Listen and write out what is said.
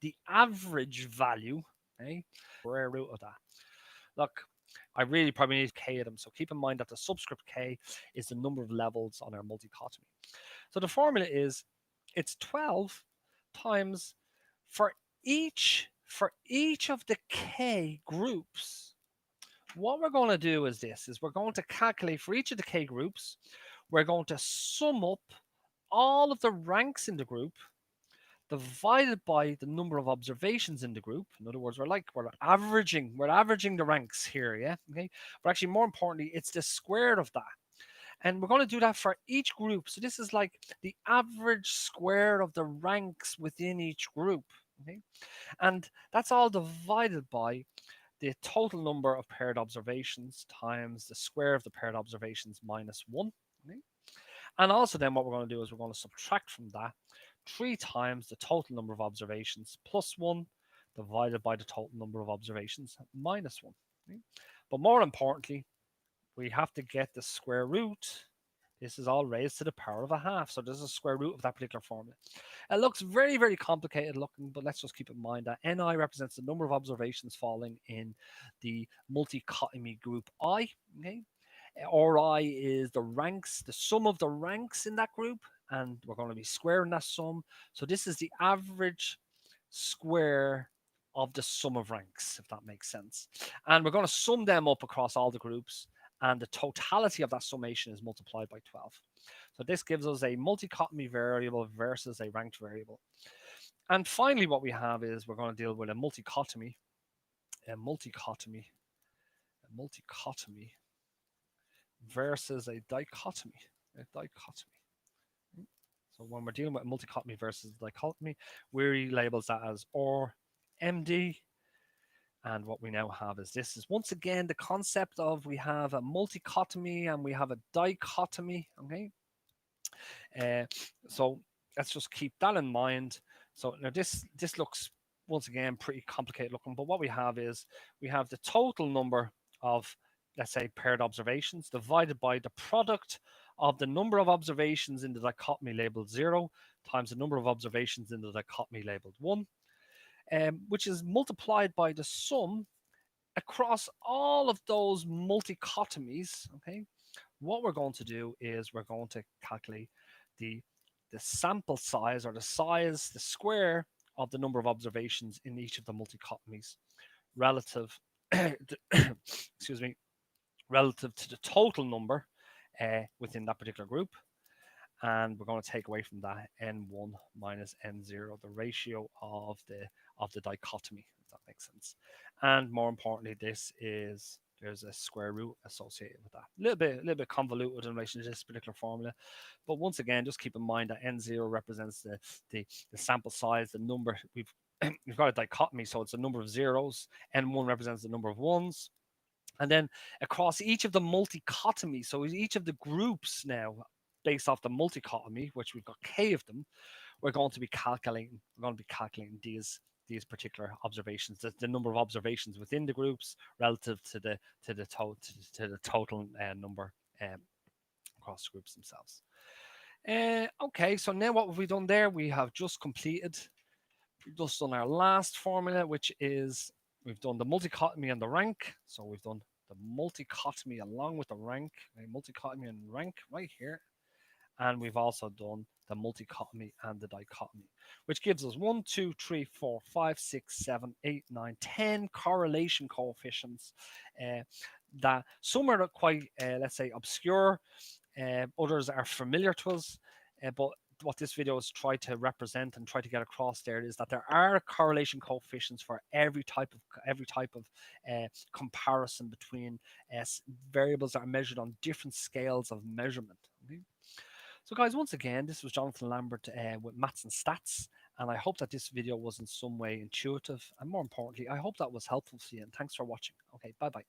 the average value, okay, square root of that. Look, I really probably need k of them, so keep in mind that the subscript k is the number of levels on our multichotomy. So the formula is it's 12 times for each of the k groups. What we're going to do is this, is we're going to calculate for each of the k groups, we're going to sum up all of the ranks in the group divided by the number of observations in the group. In other words, we're averaging the ranks here, yeah, okay. But actually, more importantly, it's the square of that, and we're going to do that for each group. So this is like the average square of the ranks within each group, okay, and that's all divided by the total number of paired observations times the square of the paired observations minus 1. Okay? And also then what we're going to do is we're going to subtract from that 3 times the total number of observations plus 1 divided by the total number of observations minus 1. Okay? But more importantly, we have to get the square root. This is all raised to the power of a half. So this is a square root of that particular formula. It looks very, very complicated looking, but let's just keep in mind that Ni represents the number of observations falling in the multichotomy group I. Okay? Ri is the ranks, the sum of the ranks in that group, and we're going to be squaring that sum. So this is the average square of the sum of ranks, if that makes sense. And we're going to sum them up across all the groups, and the totality of that summation is multiplied by 12. So this gives us a multichotomy variable versus a ranked variable. And finally, what we have is we're going to deal with a multichotomy versus a dichotomy. So when we're dealing with multichotomy versus dichotomy, we labels that as or MD. And what we now have is this is once again the concept of we have a multichotomy and we have a dichotomy. Okay. So let's just keep that in mind. So now this looks once again pretty complicated looking, but what we have is we have the total number of, let's say, paired observations divided by the product of the number of observations in the dichotomy labeled 0 times the number of observations in the dichotomy labeled 1, which is multiplied by the sum across all of those multichotomies. Okay, what we're going to do is we're going to calculate the sample size, or the square of the number of observations in each of the multichotomies relative excuse me, relative to the total number within that particular group. And we're going to take away from that n1 minus n0, the ratio of the dichotomy, if that makes sense. And more importantly, there's a square root associated with that. A little bit convoluted in relation to this particular formula, but once again, just keep in mind that n0 represents the sample size, the number. We've got a dichotomy, so it's a number of zeros. N1 represents the number of ones. And then across each of the multichotomies, so each of the groups now, based off the multichotomy, which we've got k of them, we're going to be calculating these particular observations, the number of observations within the groups relative to the total number across the groups themselves. Okay, so now what have we done there? We have just done our last formula, which is we've done the multichotomy and the rank. So we've done the multichotomy along with the rank, multichotomy and rank right here. And we've also done the multichotomy and the dichotomy, which gives us 1, 2, 3, 4, 5, 6, 7, 8, 9, 10 correlation coefficients that some are quite, let's say, obscure. Others are familiar to us, but what this video is trying to represent and try to get across there is that there are correlation coefficients for every type of comparison between variables that are measured on different scales of measurement. Okay? So guys, once again, this was Jonathan Lambert with Maths and Stats, and I hope that this video was in some way intuitive, and more importantly, I hope that was helpful for you, and thanks for watching. Okay, bye-bye.